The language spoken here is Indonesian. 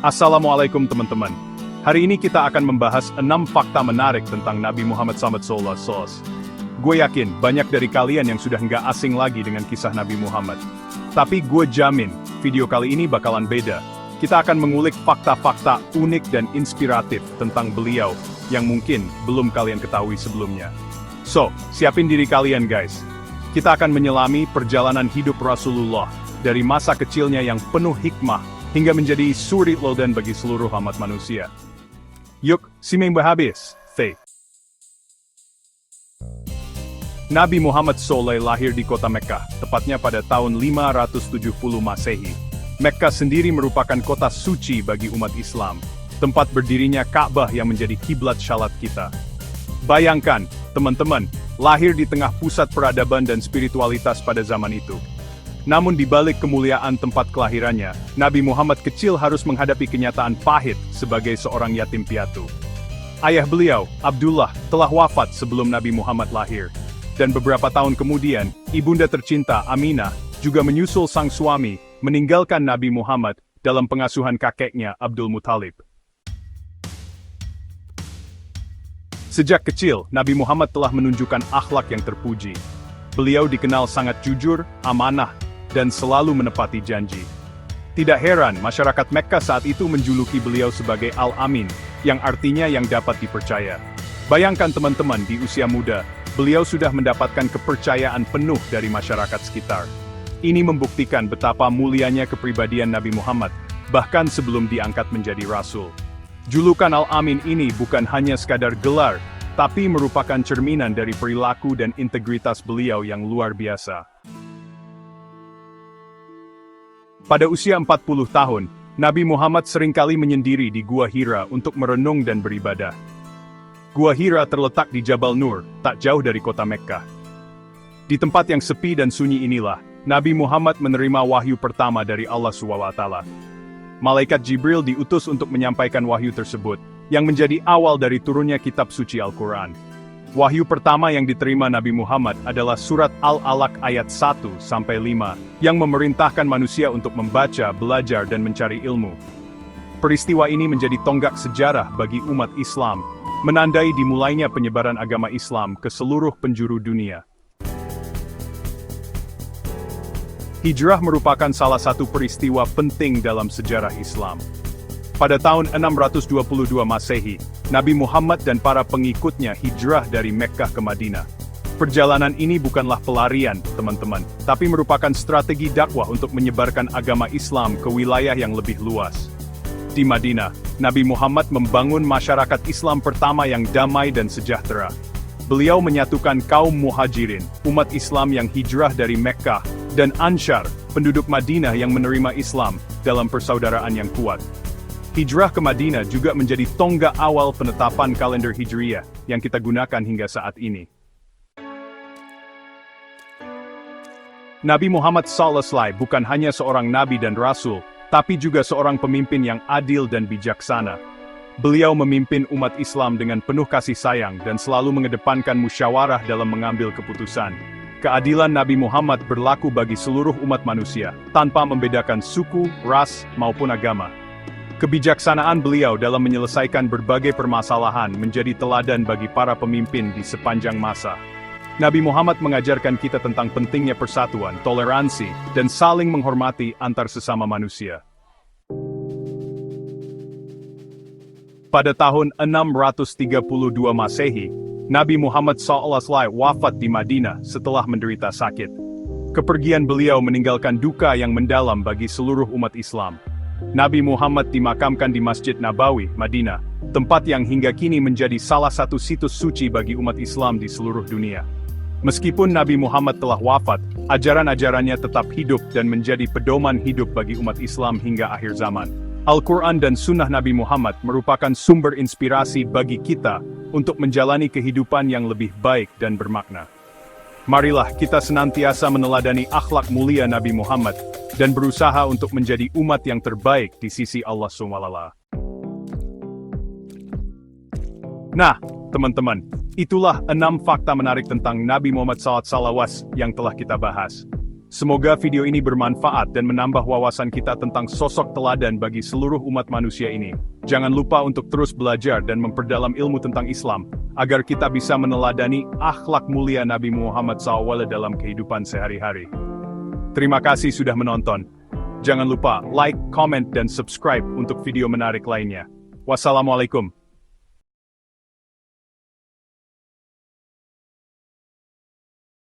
Assalamualaikum teman-teman. Hari ini kita akan membahas 6 fakta menarik tentang Nabi Muhammad SAW. Gue yakin banyak dari kalian yang sudah nggak asing lagi dengan kisah Nabi Muhammad. Tapi gue jamin, video kali ini bakalan beda. Kita akan mengulik fakta-fakta unik dan inspiratif tentang beliau yang mungkin belum kalian ketahui sebelumnya. So, siapin diri kalian guys. Kita akan menyelami perjalanan hidup Rasulullah dari masa kecilnya yang penuh hikmah hingga menjadi suri teladan bagi seluruh umat manusia. Yuk, simak habis. Nabi Muhammad SAW lahir di kota Mekkah, tepatnya pada tahun 570 Masehi. Mekkah sendiri merupakan kota suci bagi umat Islam, tempat berdirinya Ka'bah yang menjadi kiblat salat kita. Bayangkan, teman-teman, lahir di tengah pusat peradaban dan spiritualitas pada zaman itu. Namun di balik kemuliaan tempat kelahirannya, Nabi Muhammad kecil harus menghadapi kenyataan pahit sebagai seorang yatim piatu. Ayah beliau, Abdullah, telah wafat sebelum Nabi Muhammad lahir. Dan beberapa tahun kemudian, ibunda tercinta Aminah juga menyusul sang suami, meninggalkan Nabi Muhammad dalam pengasuhan kakeknya Abdul Muthalib. Sejak kecil, Nabi Muhammad telah menunjukkan akhlak yang terpuji. Beliau dikenal sangat jujur, amanah, dan selalu menepati janji. Tidak heran, masyarakat Mekkah saat itu menjuluki beliau sebagai Al-Amin, yang artinya yang dapat dipercaya. Bayangkan teman-teman, di usia muda, beliau sudah mendapatkan kepercayaan penuh dari masyarakat sekitar. Ini membuktikan betapa mulianya kepribadian Nabi Muhammad, bahkan sebelum diangkat menjadi Rasul. Julukan Al-Amin ini bukan hanya sekadar gelar, tapi merupakan cerminan dari perilaku dan integritas beliau yang luar biasa. Pada usia 40 tahun, Nabi Muhammad seringkali menyendiri di Gua Hira untuk merenung dan beribadah. Gua Hira terletak di Jabal Nur, tak jauh dari kota Mekkah. Di tempat yang sepi dan sunyi inilah, Nabi Muhammad menerima wahyu pertama dari Allah SWT. Malaikat Jibril diutus untuk menyampaikan wahyu tersebut, yang menjadi awal dari turunnya kitab suci Al-Quran. Wahyu pertama yang diterima Nabi Muhammad adalah surat Al-Alaq ayat 1-5, yang memerintahkan manusia untuk membaca, belajar, dan mencari ilmu. Peristiwa ini menjadi tonggak sejarah bagi umat Islam, menandai dimulainya penyebaran agama Islam ke seluruh penjuru dunia. Hijrah merupakan salah satu peristiwa penting dalam sejarah Islam. Pada tahun 622 Masehi, Nabi Muhammad dan para pengikutnya hijrah dari Mekkah ke Madinah. Perjalanan ini bukanlah pelarian, teman-teman, tapi merupakan strategi dakwah untuk menyebarkan agama Islam ke wilayah yang lebih luas. Di Madinah, Nabi Muhammad membangun masyarakat Islam pertama yang damai dan sejahtera. Beliau menyatukan kaum Muhajirin, umat Islam yang hijrah dari Mekkah, dan Ansyar, penduduk Madinah yang menerima Islam, dalam persaudaraan yang kuat. Hijrah ke Madinah juga menjadi tonggak awal penetapan kalender Hijriyah yang kita gunakan hingga saat ini. Nabi Muhammad SAW bukan hanya seorang nabi dan rasul, tapi juga seorang pemimpin yang adil dan bijaksana. Beliau memimpin umat Islam dengan penuh kasih sayang dan selalu mengedepankan musyawarah dalam mengambil keputusan. Keadilan Nabi Muhammad berlaku bagi seluruh umat manusia, tanpa membedakan suku, ras, maupun agama. Kebijaksanaan beliau dalam menyelesaikan berbagai permasalahan menjadi teladan bagi para pemimpin di sepanjang masa. Nabi Muhammad mengajarkan kita tentang pentingnya persatuan, toleransi, dan saling menghormati antar sesama manusia. Pada tahun 632 Masehi, Nabi Muhammad SAW wafat di Madinah setelah menderita sakit. Kepergian beliau meninggalkan duka yang mendalam bagi seluruh umat Islam. Nabi Muhammad dimakamkan di Masjid Nabawi, Madinah, tempat yang hingga kini menjadi salah satu situs suci bagi umat Islam di seluruh dunia. Meskipun Nabi Muhammad telah wafat, ajaran-ajarannya tetap hidup dan menjadi pedoman hidup bagi umat Islam hingga akhir zaman. Al-Quran dan Sunnah Nabi Muhammad merupakan sumber inspirasi bagi kita untuk menjalani kehidupan yang lebih baik dan bermakna. Marilah kita senantiasa meneladani akhlak mulia Nabi Muhammad dan berusaha untuk menjadi umat yang terbaik di sisi Allah SWT. Nah, teman-teman, itulah 6 fakta menarik tentang Nabi Muhammad SAW yang telah kita bahas. Semoga video ini bermanfaat dan menambah wawasan kita tentang sosok teladan bagi seluruh umat manusia ini. Jangan lupa untuk terus belajar dan memperdalam ilmu tentang Islam, agar kita bisa meneladani akhlak mulia Nabi Muhammad SAW dalam kehidupan sehari-hari. Terima kasih sudah menonton. Jangan lupa like, comment, dan subscribe untuk video menarik lainnya. Wassalamualaikum.